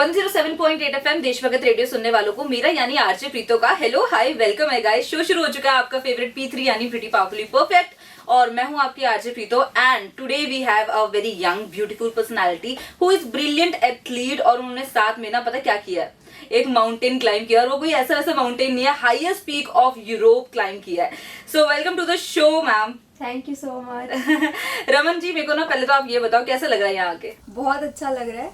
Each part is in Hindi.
107.8 FM देशभगत रेडियो सुनने वालों को मेरा यानी आरजे प्रीतो का हेलो हाय वेलकम है गाइस। शो शुरू हो चुका है आपका फेवरेट P3 यानी प्रिटी पावरफुली परफेक्ट और मैं हूं आपकी RJ Preeto and today we have a very young beautiful personality who is brilliant athlete. और उन्होंने साथ में ना पता क्या किया है, एक माउंटेन क्लाइंब किया और वो कोई ऐसा वैसा माउंटेन नहीं है, highest peak of Europe climb किया है। So welcome to the show ma'am. Thank you so much. Raman ji, मेरे को ना पहले तो आप ये बताओ कैसा लग रहा है यहाँ आके? बहुत अच्छा लग रहा है,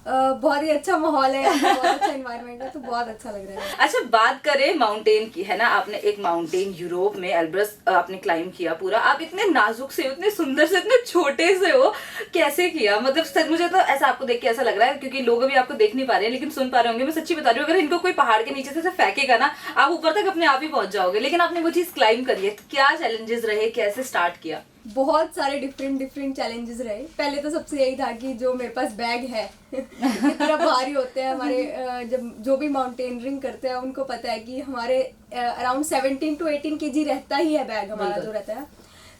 बहुत ही अच्छा माहौल है, बहुत अच्छा एनवायरनमेंट है, तो बहुत अच्छा लग रहा है। अच्छा, बात करें माउंटेन की, है ना, आपने एक माउंटेन यूरोप में एल्ब्रस आपने क्लाइंब किया पूरा। आप इतने नाजुक से, इतने सुंदर से, इतने छोटे से हो, कैसे किया? मतलब सच मुझे तो ऐसा आपको देख के ऐसा लग रहा है, क्योंकि लोग अभी आपको देख नहीं पा रहे हैं लेकिन सुन पा रहे होंगे। मैं सच्ची बता रही हूँ, अगर इनको कोई पहाड़ के नीचे से फेंकेगा ना, आप ऊपर तक अपने आप ही पहुंच जाओगे। लेकिन आपने वो चीज क्लाइंब करी है, क्या चैलेंजेस रहे, कैसे स्टार्ट किया? बहुत सारे डिफरेंट चैलेंजेस रहे। पहले तो सबसे यही था कि जो मेरे पास बैग है इतना भारी होते हैं हमारे, जब जो भी माउंटेनियरिंग करते हैं उनको पता है कि हमारे अराउंड 17 to 18 kg रहता ही है बैग हमारा जो रहता है।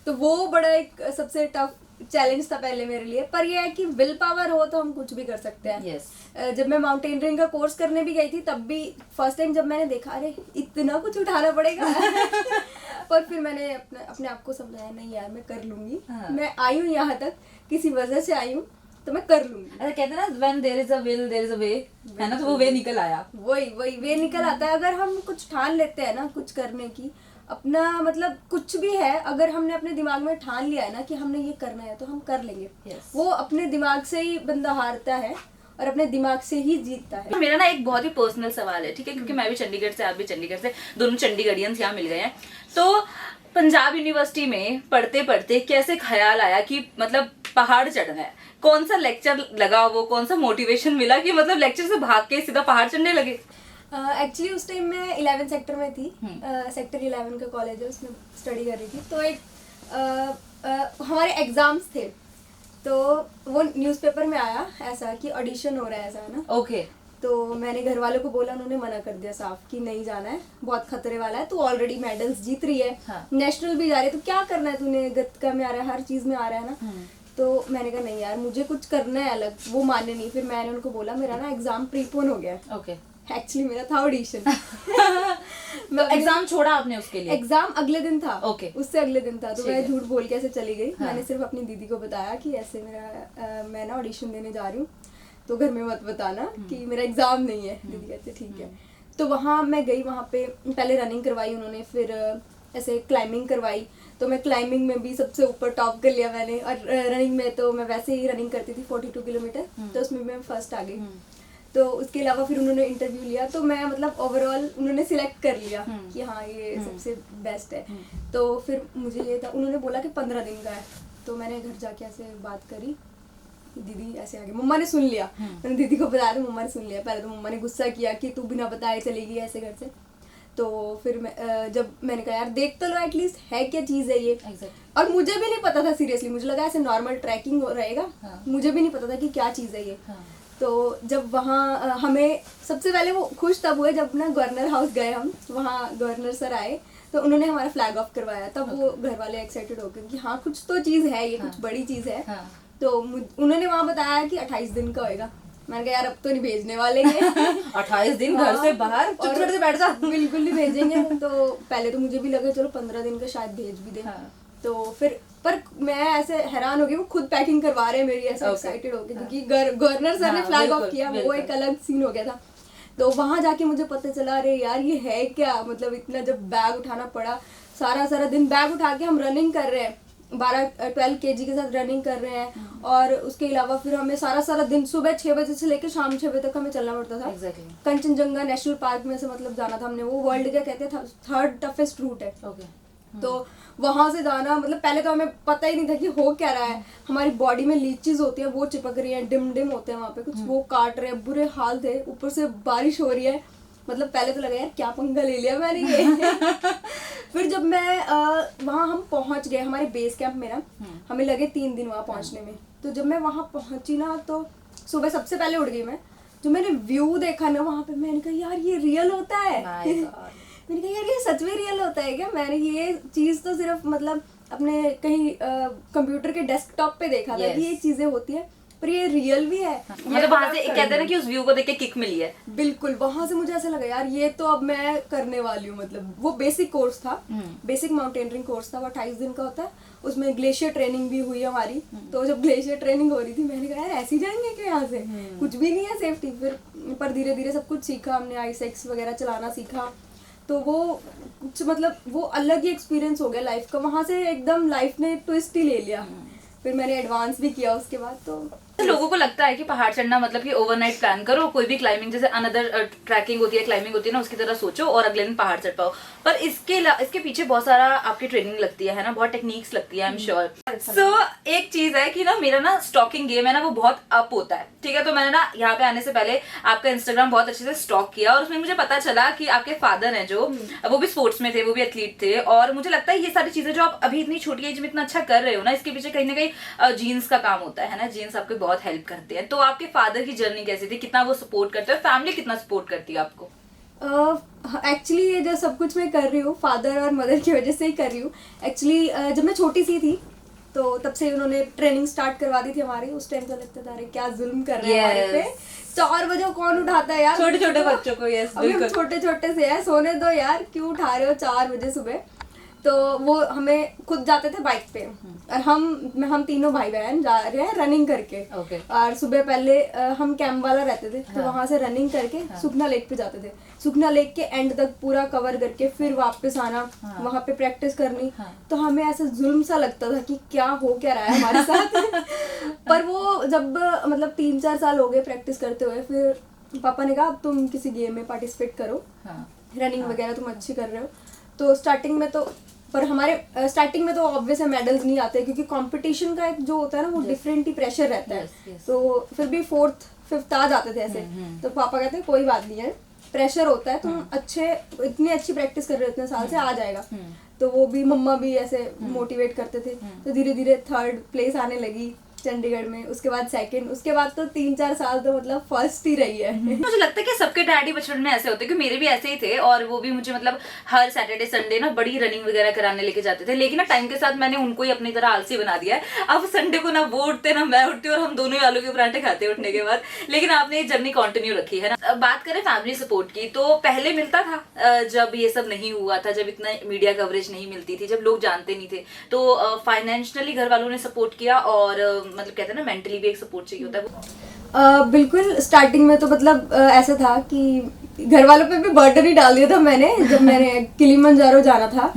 तो वो बड़ा एक सबसे टफ चैलेंज था पहले मेरे लिए। पर ये है कि विल पावर हो तो हम कुछ भी कर सकते हैं। yes. जब मैं माउंटेनियरिंग का कोर्स करने भी गई थी तब भी फर्स्ट टाइम जब मैंने देखा अरे इतना कुछ उठाना पड़ेगा पर फिर मैंने अपने आप को समझाया नहीं यार मैं कर लूंगी। हाँ. मैं आई हूँ यहाँ तक किसी वजह से आई हूँ तो मैं कर लूंगी। अच्छा, कहते हैं ना when there is a will there is a way, है ना, तो वो वे निकल आया। वही वे निकल आता है। अगर हम कुछ ठान लेते हैं ना कुछ करने की, अपना मतलब कुछ भी है, अगर हमने अपने दिमाग में ठान लिया है ना कि हमने ये करना है तो हम कर लेंगे। yes. वो अपने दिमाग से ही बंदा हारता है और अपने दिमाग से ही जीतता है। मेरा ना एक बहुत ही पर्सनल सवाल है, ठीक है, क्योंकि मैं भी चंडीगढ़ से, आप भी चंडीगढ़ से, दोनों चंडीगढ़ियंस यहाँ मिल गए हैं। तो पंजाब यूनिवर्सिटी में पढ़ते पढ़ते कैसे ख्याल आया कि मतलब पहाड़ चढ़ना है? कौन सा लेक्चर लगा, वो कौन सा मोटिवेशन मिला कि मतलब लेक्चर से भाग के सीधा पहाड़ चढ़ने लगे? एक्चुअली उस टाइम मैं 11 सेक्टर में थी। सेक्टर 11 का कॉलेज है, उसमें स्टडी कर रही थी। तो एक हमारे एग्जाम्स थे तो वो न्यूज़पेपर में आया ऐसा कि ऑडिशन हो रहा है, ऐसा है ना। ओके तो मैंने घर वालों को बोला, उन्होंने मना कर दिया साफ कि नहीं जाना है, बहुत खतरे वाला है, तू ऑलरेडी मेडल्स जीत रही है। हाँ. नेशनल भी जा रही है तो क्या करना है, तूने गतका में आ रहा है, हर चीज में आ रहा है ना। तो मैंने कहा नहीं यार मुझे कुछ करना है अलग। वो माने नहीं। फिर मैंने उनको बोला मेरा ना एग्जाम प्रीपोन हो गया है। ओके एक्चुअली मेरा था ऑडिशन तो एग्जाम छोड़ा आपने उसके लिए? एग्जाम अगले दिन था। ओके उससे अगले दिन था। तो मैं झूठ बोल के ऐसे चली गई। हाँ. मैंने सिर्फ अपनी दीदी को बताया कि ऐसे मेरा मैं ना ऑडिशन देने जा रही हूँ, तो घर में मत बताना कि मेरा एग्जाम नहीं है। दीदी कहते ठीक है। तो वहाँ मैं गई, वहाँ पे पहले रनिंग करवाई उन्होंने, फिर ऐसे क्लाइंबिंग करवाई। तो मैं क्लाइंबिंग में भी सबसे ऊपर टॉप कर लिया मैंने। और रनिंग में तो मैं वैसे ही रनिंग करती थी 42 किलोमीटर, तो उसमें मैं फर्स्ट आ गई। तो उसके अलावा फिर उन्होंने इंटरव्यू लिया तो मैं मतलब ओवरऑल उन्होंने सिलेक्ट कर लिया कि हाँ ये सबसे बेस्ट है। तो फिर मुझे ये था, उन्होंने बोला कि 15 दिन का है। तो मैंने घर जाके ऐसे बात करी, दीदी ऐसे आगे, मम्मा ने सुन लिया। मैंने दीदी को बताया तो मम्मा ने सुन लिया। पहले तो मम्मा ने गुस्सा किया कि तू बिना बताए चलेगी ऐसे घर से। तो फिर जब मैंने कहा यार देख तो लो एटलीस्ट है क्या चीज़ है ये। और मुझे भी नहीं पता था सीरियसली, मुझे लगा ऐसे नॉर्मल ट्रैकिंग रहेगा। मुझे भी नहीं पता था कि क्या चीज़ है ये। तो जब वहाँ हमें सबसे पहले वो खुश तब हुए जब ना गवर्नर हाउस गए हम, वहाँ गवर्नर सर आए तो उन्होंने हमारा फ्लैग ऑफ करवाया। तब वो घर वाले एक्साइटेड हो गए कि हाँ कुछ तो चीज़ है ये, कुछ बड़ी चीज़ है। तो उन्होंने वहाँ बताया कि 28 दिन का होएगा। मैंने कहा यार अब तो नहीं भेजने वाले हैं 28 दिन घर से बाहर चुप से बैठ जा। बिल्कुल नहीं भेजेंगे। तो पहले तो मुझे भी लगा चलो 15 दिन का शायद भेज भी दे। तो फिर पर मैं ऐसे हैरान हो गई, वो खुद पैकिंग करवा रहे हैं मेरी, ऐसे एक्साइटेड हो गई क्योंकि गवर्नर सर ने फ्लैग ऑफ किया। वो एक अलग सीन हो गया था। तो वहां जाके मुझे पता चला अरे यार ये है क्या, मतलब इतना जब बैग उठाना पड़ा, सारा दिन बैग उठा के हम रनिंग कर रहे हैं, 12 kg के साथ रनिंग कर रहे हैं। और उसके अलावा फिर हमें सारा दिन सुबह 6 बजे से लेकर शाम 6 बजे तक हमें चलना पड़ता था। कंचनजंगा नेशनल पार्क में से मतलब जाना था हमने। वो वर्ल्ड का कहते हैं 3rd टफेस्ट रूट है। तो वहां से जाना मतलब पहले तो हमें पता ही नहीं था कि हो क्या रहा है। हमारी बॉडी में लीचीज होती है वो चिपक रही है, डिम होते हैं वहाँ पे कुछ, वो काट रहे हैं, बुरे हाल थे। ऊपर से बारिश हो रही है, मतलब पहले तो लगा यार क्या पंगा ले लिया मैंने ये फिर जब मैं वहाँ हम पहुँच गए हमारे बेस कैंप में ना, हमें लगे 3 दिन वहाँ पहुँचने में। तो जब मैं वहाँ पहुँची ना तो सुबह सबसे पहले उठ गई मैं। जो मैंने व्यू देखा ना वहाँ पे, मैंने कहा यार ये रियल होता है मैंने कहा यार ये सच में रियल होता है क्या? मैंने ये चीज़ तो सिर्फ मतलब अपने कहीं कंप्यूटर के डेस्कटॉप पे देखा था कि ये चीज़ें होती है। पर ये रियल भी है। मतलब वहां से कहते हैं ना कि उस व्यू को देख के किक मिली है। बिल्कुल, वहां से मुझे ऐसा लगा यार ये तो अब मैं करने वाली हूँ। मतलब वो बेसिक कोर्स था, बेसिक माउंटेनियरिंग कोर्स था, वो 28 दिन का होता है। उसमें ग्लेशियर ट्रेनिंग भी हुई हमारी। तो जब ग्लेशियर ट्रेनिंग हो रही थी मैंने कहा यार ऐसे ही जाएंगे क्या यहाँ से, कुछ भी नहीं है सेफ्टी। फिर पर धीरे धीरे सब कुछ सीखा हमने, आईसेक्स वगैरह चलाना सीखा। तो वो कुछ मतलब वो अलग ही एक्सपीरियंस हो गया लाइफ का। वहां से एकदम लाइफ ने ट्विस्ट ही ले लिया। फिर मैंने एडवांस भी किया उसके बाद। तो लोगों को लगता है कि पहाड़ चढ़ना मतलब कि ओवरनाइट प्लान करो, कोई भी क्लाइंबिंग जैसे अनदर ट्रैकिंग होती है, क्लाइंबिंग होती है ना, उसकी तरह सोचो और अगले दिन पहाड़ चढ़ पाओ। पर इसके पीछे बहुत सारा आपकी ट्रेनिंग लगती है ना, बहुत टेक्निक्स लगती है, आई एम श्योर। सो एक चीज है कि ना मेरा ना स्टॉकिंग गेम है ना वो बहुत अप होता है, ठीक है। तो मैंने ना यहाँ पे आने से पहले आपका इंस्टाग्राम बहुत अच्छे से स्टॉक किया और उसमें मुझे पता चला कि आपके फादर हैं जो वो भी स्पोर्ट्स में थे, वो भी एथलीट थे। और मुझे लगता है ये सारी चीजें जो आप अभी इतनी छोटी एज में इतना अच्छा कर रहे हो ना, इसके पीछे कहीं ना कहीं जीन्स का काम होता है ना। जीन्स आपको बहुत हेल्प करते हैं। तो आपके फादर की जर्नी कैसी थी, कितना वो सपोर्ट करते हैं, फैमिली कितना सपोर्ट करती है आपको? एक्चुअली ये जो सब कुछ मैं कर रही हूँ फादर और मदर की वजह से ही कर रही हूँ। एक्चुअली जब मैं छोटी सी थी तो तब से उन्होंने ट्रेनिंग स्टार्ट करवा दी थी हमारी। उस टाइम तो लगता था अरे क्या जुल्म कर रहे हैं हमारे पे, 4 बजे कौन उठाता है यार छोटे छोटे बच्चों को। यस अभी हम छोटे छोटे से हैं, सोने दो यार, क्यों उठा रहे हो 4 बजे सुबह। तो वो हमें खुद जाते थे बाइक पे और हम तीनों भाई बहन जा रहे हैं रनिंग करके। और सुबह पहले हम कैंप वाला रहते थे तो वहां से रनिंग करके सुखना लेक पे जाते थे। सुखना लेक के एंड तक पूरा कवर करके फिर वापस आना, वहां पे प्रैक्टिस करनी। तो हमें ऐसा जुल्म सा लगता था कि क्या हो क्या रहा है हमारे साथ। पर वो जब मतलब 3-4 साल हो गए प्रैक्टिस करते हुए, फिर पापा ने कहा अब तुम किसी गेम में पार्टिसिपेट करो, रनिंग वगैरह तुम अच्छी कर रहे हो। तो स्टार्टिंग में तो पर हमारे स्टार्टिंग में तो ऑब्वियस है मेडल्स नहीं आते, क्योंकि कंपटीशन का एक जो होता है ना वो डिफरेंट ही प्रेशर रहता है। तो फिर भी 4th 5th आ जाते थे ऐसे। तो पापा कहते हैं कोई बात नहीं है, प्रेशर होता है, तुम इतनी अच्छी प्रैक्टिस कर रहे हो इतने साल से, आ जाएगा। तो वो भी मम्मा भी ऐसे मोटिवेट करते थे। तो धीरे धीरे 3rd प्लेस आने लगी चंडीगढ़ में, उसके बाद 2nd, उसके बाद तो 3-4 साल तो मतलब फर्स्ट ही रही है। मुझे लगता है कि सबके डैडी बचपन में ऐसे होते हैं, कि मेरे भी ऐसे ही थे। और वो भी मुझे मतलब हर सैटरडे संडे ना बड़ी रनिंग वगैरह कराने लेके जाते थे। लेकिन ना टाइम के साथ मैंने उनको ही अपनी तरह आलसी बना दिया है। अब संडे को ना वो उठते ना मैं उठती, और हम दोनों ही आलू के पराठे खाते हैं उठने के बाद। लेकिन आपने ये जर्नी कंटिन्यू रखी है ना। बात करें फैमिली सपोर्ट की, तो पहले मिलता था जब ये सब नहीं हुआ था, जब इतना मीडिया कवरेज नहीं मिलती थी, जब लोग जानते नहीं थे, तो फाइनेंशियली घर वालों ने सपोर्ट किया और मतलब कहते हैं ना मेंटली भी एक सपोर्ट चाहिए होता है। बिल्कुल स्टार्टिंग में तो मतलब ऐसा था कि घर वालों पे भी बर्डन ही डाल दिया था मैंने। जब मैंने किलिमंजारो जाना था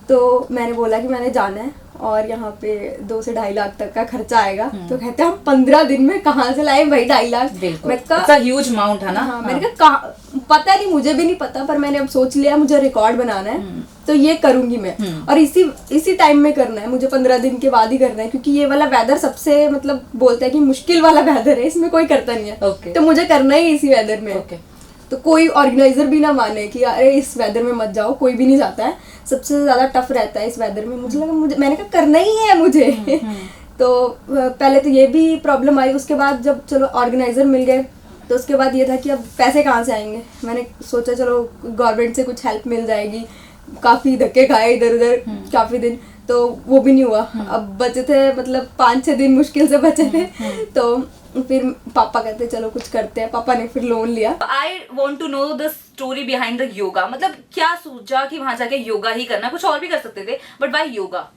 तो मैंने बोला कि मैंने जाना है और यहाँ पे 2 से 2.5 लाख तक का खर्चा आएगा। तो कहते हैं हम 15 दिन में कहाँ से लाए भाई 2.5 लाख। मैं कहा ह्यूज अमाउंट है ना। हाँ, मैंने कहा पता नहीं, मुझे भी नहीं पता, पर मैंने अब सोच लिया मुझे रिकॉर्ड बनाना है तो ये करूंगी मैं। और इसी टाइम में करना है मुझे, 15 दिन के बाद ही करना है, क्योंकि ये वाला वेदर सबसे मतलब बोलता है कि मुश्किल वाला वेदर है, इसमें कोई करता नहीं है। तो मुझे करना ही इसी वेदर में। तो कोई ऑर्गेनाइजर भी ना माने कि अरे इस वेदर में मत जाओ, कोई भी नहीं जाता है, सबसे ज्यादा टफ रहता है इस वेदर में। मुझे लगा मैंने कहा करना ही है मुझे। तो पहले तो ये भी प्रॉब्लम आई। उसके बाद जब चलो ऑर्गेनाइजर मिल गए तो उसके बाद ये था कि अब पैसे कहाँ से आएंगे। मैंने सोचा चलो गवर्नमेंट से कुछ हेल्प मिल जाएगी। काफी धक्के खाए इधर उधर काफी दिन, तो वो भी नहीं हुआ। अब बचे थे मतलब 5-6 दिन मुश्किल से बचे थे। तो फिर पापा कहते चलो कुछ करते हैं, पापा ने फिर लोन लिया। I want to know the story behind the yoga. मतलब क्या सोचा कि वहां जाके योगा ही करना, कुछ और भी कर सकते थे, बट वाई योगा?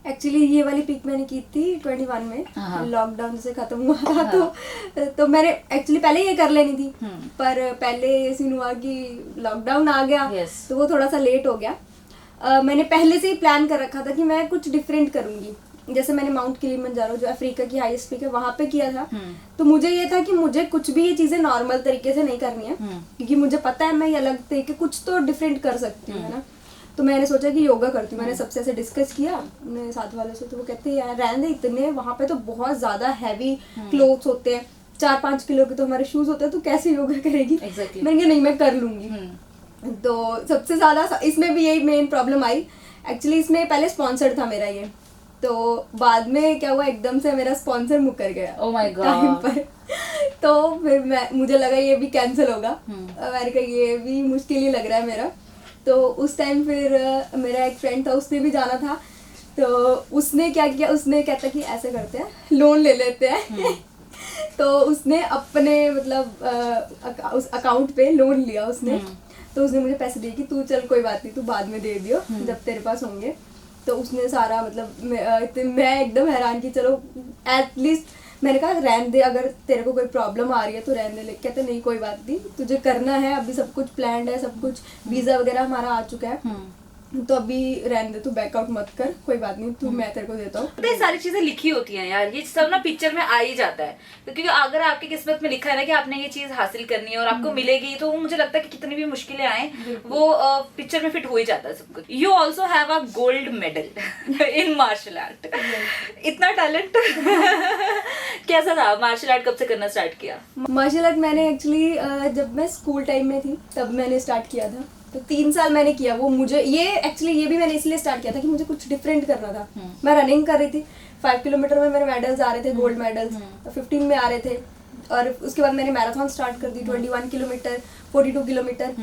एक्चुअली ये वाली पिक मैंने की थी 21 में, लॉकडाउन से खत्म हुआ था। तो मैंने एक्चुअली पहले ये कर लेनी थी, पर पहले ये सीन हुआ कि लॉकडाउन आ गया। तो वो थोड़ा सा लेट हो गया। मैंने पहले से ही प्लान कर रखा था कि मैं कुछ डिफरेंट करूंगी। जैसे मैंने माउंट किलिमंजारो जो अफ्रीका की हाईएस्ट पीक है वहां पे किया था। तो मुझे ये था कि मुझे कुछ भी ये चीजें नॉर्मल तरीके से नहीं करनी है, क्योंकि मुझे पता है मैं ये अलग तरीके कुछ तो डिफरेंट कर सकती हूँ, है ना। तो मैंने सोचा कि योगा करती हूँ। मैंने सबसे ऐसे डिस्कस किया अपने साथ वालों से, तो वो कहते हैं यार रहने दे, इतने वहां पे तो बहुत ज्यादा हैवी क्लोथ्स होते हैं, 4-5 किलो के तो हमारे शूज होते हैं, तो कैसे योगा करेगी। मैंने कहा नहीं मैं कर लूंगी। तो सबसे ज्यादा इसमें भी यही मेन प्रॉब्लम आई। एक्चुअली इसमें पहले स्पॉन्सर्ड था मेरा ये, तो बाद में क्या हुआ एकदम से मेरा स्पॉन्सर मुकर गया टाइम पर। तो फिर मुझे लगा ये भी कैंसिल होगा। मैंने कहा ये भी मुश्किल ही लग रहा है मेरा। तो उस टाइम फिर मेरा एक फ्रेंड था, उसने भी जाना था। तो उसने क्या किया, उसने कहता कि ऐसे करते हैं लोन ले लेते हैं तो उसने अपने मतलब उस अकाउंट पे लोन लिया उसने। तो उसने मुझे पैसे दिए कि तू चल कोई बात नहीं, तू बाद में दे दियो जब तेरे पास होंगे। तो उसने सारा मतलब मैं एकदम हैरान कि चलो एटलीस्ट मैंने कहा रहने दे, अगर तेरे को कोई प्रॉब्लम आ रही है तो रहने दे। कहते नहीं कोई बात नहीं, तुझे करना है, अभी सब कुछ प्लान्ड है, सब कुछ वीजा वगैरह हमारा आ चुका है, तो अभी रहने दे, तू बैकआउट मत कर, कोई बात नहीं, तू मैं तेरे को देता हूँ। तो ये सारी चीजें लिखी होती हैं यार, ये सब ना पिक्चर में आ ही जाता है, क्योंकि अगर आपकी किस्मत में लिखा है ना कि आपने ये चीज हासिल करनी है और आपको मिलेगी, तो मुझे लगता है कि कितनी भी मुश्किलें आए वो पिक्चर में फिट हो ही जाता है सब कुछ। You also have a gold medal in martial art. इतना टैलेंट कैसा था? मार्शल आर्ट कब से करना स्टार्ट किया? मार्शल आर्ट मैंने एक्चुअली जब मैं स्कूल टाइम में थी तब मैंने स्टार्ट किया था, तो 3 साल मैंने किया। वो मुझे ये भी मैंने इसलिए स्टार्ट किया था कि मुझे कुछ डिफरेंट करना था। मैं रनिंग कर रही थी, 5 किलोमीटर में मेरे मेडल्स आ रहे थे, गोल्ड मेडल्स, 15 में आ रहे थे, और उसके बाद मैंने मैराथन स्टार्ट कर दी, 21 किलोमीटर, 42 किलोमीटर।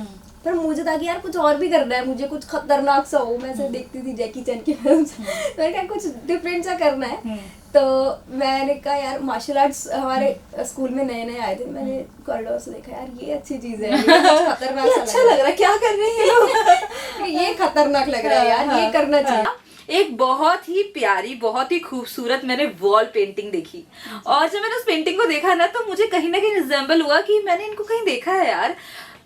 पर मुझे था कि यार कुछ और भी करना है, मुझे कुछ खतरनाक सा हो। मैं सिर्फ देखती थी जैकी चैन की फिल्म्स, मैंने कहा कुछ डिफरेंट सा करना है। तो मैंने कहा यार मार्शल आर्ट्स हमारे स्कूल में नए नए आए थे, मैंने कॉरिडोर से देखा यार ये अच्छी चीज है, ये कुछ खतरनाक सा अच्छा लग रहा है, क्या कर रहे हैं ये लोग? ये खतरनाक लग रहा है यार, ये करना चाहिए। एक बहुत ही प्यारी, बहुत ही खूबसूरत मैंने वॉल पेंटिंग देखी, और जब मैंने उस पेंटिंग को देखा ना तो मुझे कहीं ना कहीं रिजेंबल हुआ कि मैंने इनको कहीं देखा है यार।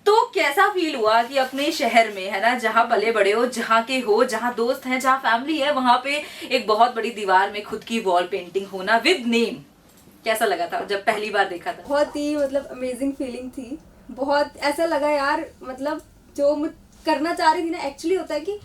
तो कैसा फील हुआ कि अपने शहर में, है ना, जहाँ पले बड़े हो, जहाँ के हो, जहाँ दोस्त हैं, जहाँ फैमिली है, वहां पे एक बहुत बड़ी दीवार में खुद की वॉल पेंटिंग होना विद नेम, कैसा लगा था जब पहली बार देखा था? बहुत ही मतलब अमेजिंग फीलिंग थी। बहुत ऐसा लगा यार, मतलब जो मैं करना चाह रही थी ना, एक्चुअली होता है कि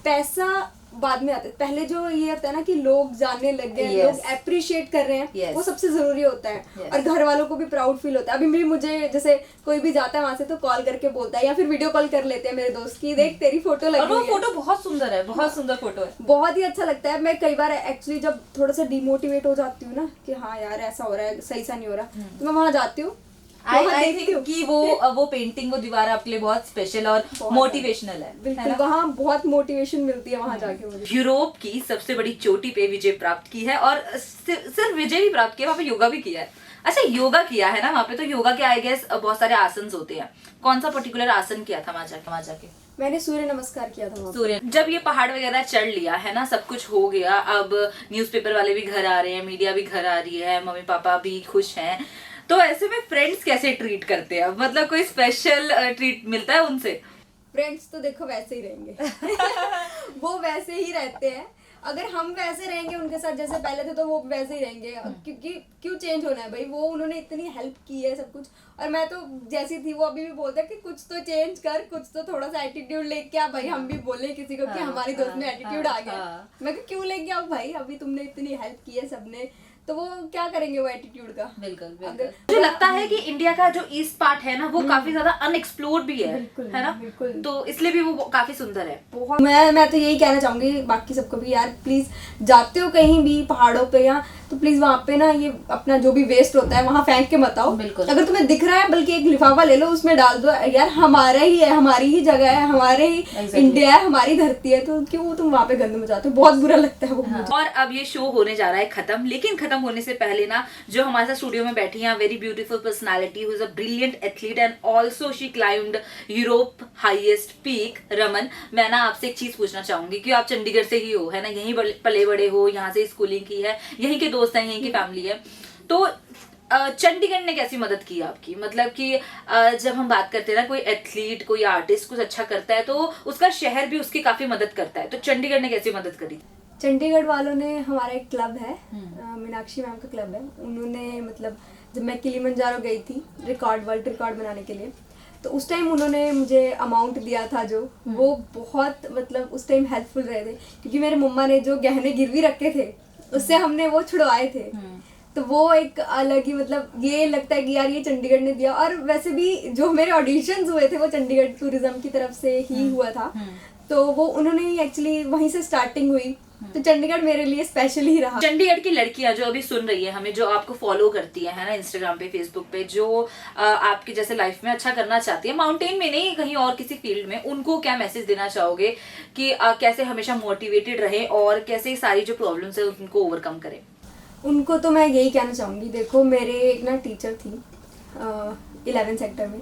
पैसा बाद में आता है, पहले जो ये होता है ना कि लोग जानने लग गए, Yes. लोग अप्रिशिएट कर रहे हैं, Yes. वो सबसे जरूरी होता है। Yes. और घर वालों को भी प्राउड फील होता है। अभी भी मुझे जैसे कोई भी जाता है वहां से तो कॉल करके बोलता है, या फिर वीडियो कॉल कर लेते हैं मेरे दोस्त की, देख तेरी फोटो लगी और वो हुई है। फोटो बहुत सुंदर है, बहुत सुंदर फोटो है, बहुत ही अच्छा लगता है। मैं कई बार एक्चुअली जब थोड़ा सा डिमोटिवेट हो जाती हूँ ना कि हाँ यार ऐसा हो रहा है, सही सा नहीं हो रहा, तो मैं वहां जाती हूँ। आई थिंक कि वो पेंटिंग, वो दीवार आपके लिए बहुत स्पेशल और मोटिवेशनल है। बिल्कुल, वहाँ बहुत मोटिवेशन मिलती है वहाँ जाके मुझे। यूरोप की सबसे बड़ी चोटी पे विजय प्राप्त की है, और सिर्फ विजय ही प्राप्त किया, वहाँ पे योगा भी किया है। अच्छा, योगा किया है ना वहाँ पे, तो योगा के आई गेस बहुत सारे आसन होते हैं, कौन सा पर्टिकुलर आसन किया था वहाँ जाके? मैंने सूर्य नमस्कार किया था वहाँ। सूर्य, जब ये पहाड़ वगैरह चढ़ लिया है ना, सब कुछ हो गया, अब न्यूज़पेपर वाले भी घर आ रहे हैं, मीडिया भी घर आ रही है, मम्मी पापा भी खुश हैं, तो ऐसे में फ्रेंड्स कैसे ट्रीट करते हैं? मतलब कोई स्पेशल ट्रीट मिलता है उनसे? फ्रेंड्स तो देखो वैसे ही रहेंगे वो वैसे ही रहते हैं। अगर हम वैसे रहेंगे उनके साथ जैसे पहले थे तो वो वैसे ही रहेंगे, क्योंकि क्यों चेंज होना है भाई, वो उन्होंने इतनी हेल्प की है सब कुछ, और मैं तो जैसी थी वो अभी भी बोलता है कि कुछ तो चेंज कर, कुछ तो थोड़ा सा एटीट्यूड लेके आ भाई। हम भी बोले किसी को कि हमारी दोस्त में एटीट्यूड आ गया, मैं क्यों लेके आऊँ भाई, अभी तुमने इतनी हेल्प की है सबने, तो वो क्या करेंगे वो एटीट्यूड का। बिल्कुल। मुझे लगता है कि इंडिया का जो ईस्ट पार्ट है ना, वो काफी ज्यादा अनएक्सप्लोर्ड भी है ना, बिल्कुल, तो इसलिए भी वो काफी सुंदर है। बहुत मैं तो यही कहना चाहूंगी बाकी सबको भी, यार प्लीज जाते हो कहीं भी पहाड़ों पे या तो प्लीज वहाँ पे ना ये अपना जो भी वेस्ट होता है वहाँ फेंक के मत आओ। बिल्कुल। अगर तुम्हें दिख रहा है बल्कि एक लिफाफा ले लो, उसमें डाल दो, यार हमारा ही है, हमारी ही जगह है, हमारे ही इंडिया है, हमारी धरती है, तो क्यों तुम वहाँ पे गंद मचाते हो? बहुत बुरा लगता है वो मुझे। और अब ये शो होने जा रहा है खत्म, लेकिन खत्म होने से पहले ना जो हमारे साथ स्टूडियो में बैठी है, very beautiful personality who is a brilliant athlete and also she climbed Europe highest peak, Raman, मैं ना आपसे एक चीज पूछना चाहूंगी कि आप चंडीगढ़ से ही हो, है ना, यहीं पले बड़े हो, यहाँ से स्कूलिंग की है, यहीं के दोस्त हैं, यहीं की फैमिली है, तो चंडीगढ़ ने कैसी मदद की आपकी? मतलब कि जब हम बात करते हैं ना, कोई एथलीट, कोई आर्टिस्ट कुछ अच्छा करता है तो उसका शहर भी उसकी काफी मदद करता है, तो चंडीगढ़ ने कैसी मदद करी? चंडीगढ़ वालों ने, हमारा एक क्लब है, मीनाक्षी मैम का क्लब है, उन्होंने मतलब जब मैं किलिमंजारो गई थी वर्ल्ड रिकॉर्ड बनाने के लिए, तो उस टाइम उन्होंने मुझे अमाउंट दिया था जो वो बहुत मतलब उस टाइम हेल्पफुल रहे थे, क्योंकि मेरे मम्मा ने जो गहने गिरवी रखे थे उससे हमने वो छुड़वाए थे, तो वो एक अलग ही मतलब ये लगता है कि यार ये चंडीगढ़ ने दिया। और वैसे भी जो मेरे ऑडिशंस हुए थे वो चंडीगढ़ टूरिज्म की तरफ से ही हुआ था, तो वो उन्होंने ही एक्चुअली वहीं से स्टार्टिंग हुई तो चंडीगढ़ मेरे लिए स्पेशल ही रहा। चंडीगढ़ की लड़कियां जो अभी सुन रही है हमें, जो आपको फॉलो करती है ना इंस्टाग्राम पे, फेसबुक पे, जो आपके जैसे लाइफ में अच्छा करना चाहती है, माउंटेन में नहीं कहीं और किसी फील्ड में, उनको क्या मैसेज देना चाहोगे कि कैसे हमेशा मोटिवेटेड रहे और कैसे सारी जो प्रॉब्लम्स है उनको ओवरकम करें? उनको तो मैं यही कहना चाहूँगी, देखो मेरे एक ना टीचर थी 11 सेक्टर में,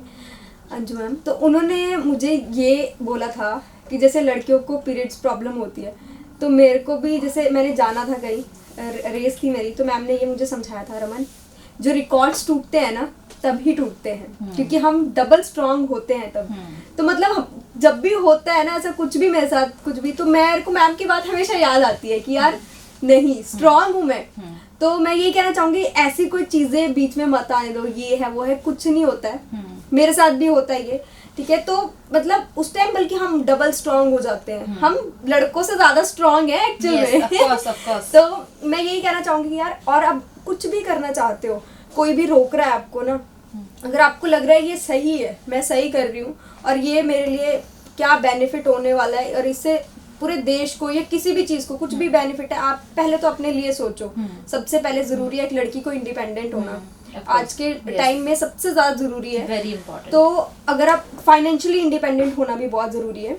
अंजू मैम, तो उन्होंने मुझे ये बोला था कि जैसे लड़कियों को पीरियड्स प्रॉब्लम होती है, तो मेरे को भी, जैसे मैंने जाना था कहीं रेस थी मेरी, तो मैम ने ये मुझे समझाया था, रमन जो रिकॉर्ड्स टूटते हैं ना तभी टूटते हैं, क्योंकि हम डबल स्ट्रांग होते हैं तब। तो मतलब जब भी होता है ना ऐसा कुछ भी मेरे साथ कुछ भी, तो मेरे को मैम की बात हमेशा याद आती है कि यार नहीं, स्ट्रांग हूँ मैं। तो मैं यही कहना चाहूंगी, ऐसी कोई चीजें बीच में मत आने दो, ये है वो है, कुछ नहीं होता है, मेरे साथ भी होता है ये, ठीक है। तो मतलब उस टाइम बल्कि हम डबल स्ट्रांग हो जाते हैं, हम लड़कों से ज्यादा स्ट्रांग है एक्चुअल में। of course. तो मैं यही कहना चाहूंगी यार, और अब कुछ भी करना चाहते हो, कोई भी रोक रहा है आपको ना, अगर आपको लग रहा है ये सही है, मैं सही कर रही हूँ और ये मेरे लिए क्या बेनिफिट होने वाला है, और इससे पूरे देश को या किसी भी चीज को कुछ भी बेनिफिट है, आप पहले तो अपने लिए सोचो। सबसे पहले जरूरी है एक लड़की को इंडिपेंडेंट होना, आज के टाइम में सबसे ज्यादा जरूरी है, वेरी इंपॉर्टेंट। तो अगर आप फाइनेंशियली इंडिपेंडेंट होना भी बहुत जरूरी है।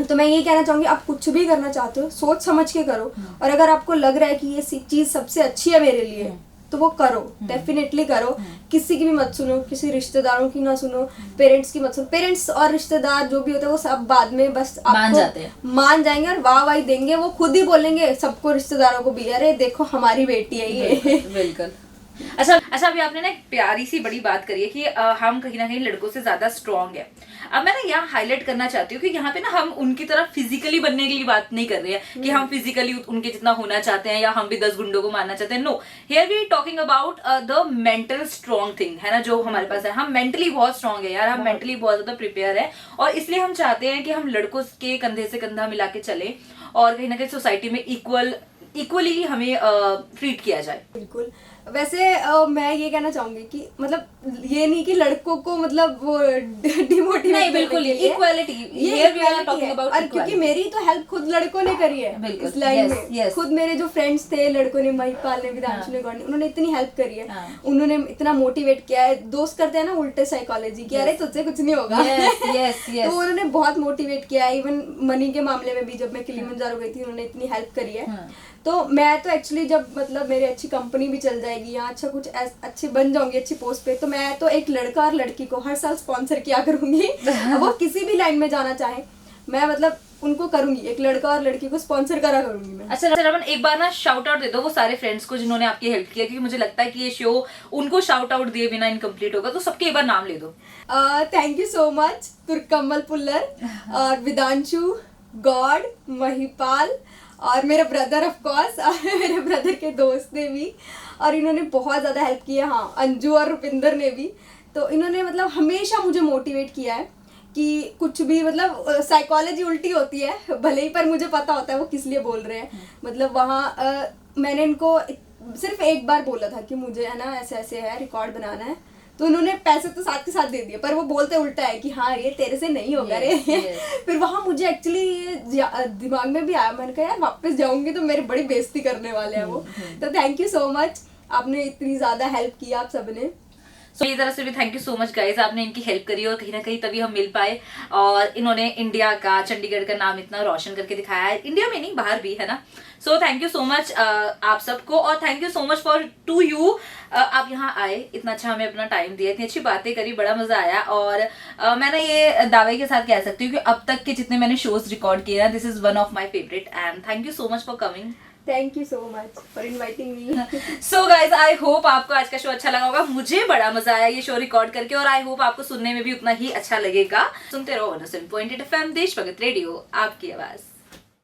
तो मैं ये कहना चाहूंगी, आप कुछ भी करना चाहते हो सोच समझ के करो, और अगर आपको लग रहा है कि ये चीज सबसे अच्छी है मेरे लिए, तो वो करो, डेफिनेटली करो। किसी की भी मत सुनो, किसी रिश्तेदारों की ना सुनो, पेरेंट्स की मत सुनो। पेरेंट्स और रिश्तेदार जो भी होते हैं वो सब बाद में बस आपको मान जाएंगे और वाह वाह देंगे, वो खुद ही बोलेंगे सबको, रिश्तेदारों को भी, अरे देखो हमारी बेटी है ये। बिल्कुल। अच्छा, अभी आपने ना एक प्यारी सी बड़ी बात करी है कि हम कहीं ना कहीं लड़कों से ज्यादा स्ट्रांग है। अब मैं ना यहाँ हाईलाइट करना चाहती हूँ कि यहाँ पे ना हम उनकी तरह फिजिकली बनने की बात नहीं कर रहे हैं कि हम फिजिकली उनके जितना होना चाहते हैं या हम भी 10 गुंडों को मारना चाहते हैं। No, here we talking about the mental strong thing, है ना, जो हमारे पास है। हम मेंटली बहुत स्ट्रांग है यार, हम मेंटली बहुत ज्यादा प्रिपेयर है, और इसलिए हम चाहते हैं कि हम लड़कों के कंधे से कंधा मिला के चले और कहीं ना कहीं सोसाइटी में इक्वली हमें ट्रीट किया जाए। बिल्कुल। वैसे मैं ये कहना चाहूंगी कि मतलब ये नहीं कि लड़कों को मतलब वो डिमोटिवेट, नहीं, बिल्कुल equality, here we are talking about equality. क्योंकि मेरी तो हेल्प खुद लड़कों ने करी है इस लाइन में। खुद मेरे जो फ्रेंड्स थे लड़कों ने, महिपाल ने, विदांशु ने, गौरी, उन्होंने इतनी हेल्प करी है, उन्होंने इतना मोटिवेट किया है। दोस्त करते हैं ना उल्टे साइकोलॉजी की, अरे तुझसे कुछ नहीं होगा। तो उन्होंने बहुत मोटिवेट किया है। इवन मनी के मामले में भी जब मैं किलिमंजारो गई थी, उन्होंने इतनी हेल्प करी है। तो मैं तो एक्चुअली जब मतलब मेरी अच्छी कंपनी भी चल जाएगी या अच्छा कुछ अच्छी बन जाऊंगी, अच्छी पोस्ट पे, तो मैं तो एक लड़का और लड़की को हर साल स्पॉन्सर किया करूंगी। वो किसी भी लाइन में जाना चाहे, मैं मतलब उनको करूंगी, एक लड़का और लड़की को स्पॉन्सर करा करूंगी मैं। अच्छा रमन, एक बार ना शाउट आउट दे दो वो सारे फ्रेंड्स को जिन्होंने आपकी हेल्प किया, क्योंकि मुझे लगता है कि ये शो उनको शाउट आउट दिए बिना इनकम्प्लीट होगा, तो सबके एक बार नाम ले दो। थैंक यू सो मच तुर्कमल पुल्लर और विदांशु, गॉड, महिपाल और मेरा ब्रदर ऑफ कोर्स, और मेरे ब्रदर के दोस्त ने भी, और इन्होंने बहुत ज़्यादा हेल्प की है। हाँ, अंजू और रुपिंदर ने भी। तो इन्होंने मतलब हमेशा मुझे मोटिवेट किया है कि कुछ भी मतलब साइकोलॉजी उल्टी होती है भले ही, पर मुझे पता होता है वो किस लिए बोल रहे हैं। मतलब वहाँ मैंने इनको सिर्फ एक बार बोला था कि मुझे है ना ऐसे ऐसे है, रिकॉर्ड बनाना है, तो उन्होंने पैसे तो साथ के साथ दे दिए, पर वो बोलते उल्टा है कि हाँ ये तेरे से नहीं होगा रे। फिर वहाँ मुझे एक्चुअली दिमाग में भी आया, मैंने कहा यार वापस जाऊंगी तो मेरी बड़ी बेइज्जती करने वाले हैं वो। तो थैंक यू सो मच, आपने इतनी ज्यादा हेल्प की आप सबने। सो ये तरह से भी thank you so much guys, आपने इनकी हेल्प करी और कहीं ना कहीं तभी हम मिल पाए, और इन्होंने इंडिया का, चंडीगढ़ का नाम इतना रोशन करके दिखाया है, इंडिया में नहीं बाहर भी, है ना। So thank you so much आप सबको, और thank you so much for to you. आप यहाँ आए, इतना अच्छा हमें अपना टाइम दिया, इतनी अच्छी बातें करी, बड़ा मजा आया। और मैं ना ये दावे के साथ कह सकती हूँ कि अब तक के जितने मैंने शोज रिकॉर्ड किए ना, this is one of my favourite, and thank you so much for coming. Thank you so much for inviting me. So guys, I hope आपको आज का शो अच्छा लगा होगा। मुझे बड़ा मजा आया ये शो रिकॉर्ड करके, और आई होप आपको सुनने में भी उतना ही अच्छा लगेगा। सुनते रहो 107.8 FM, देशभक्त रेडियो, आपकी आवाज।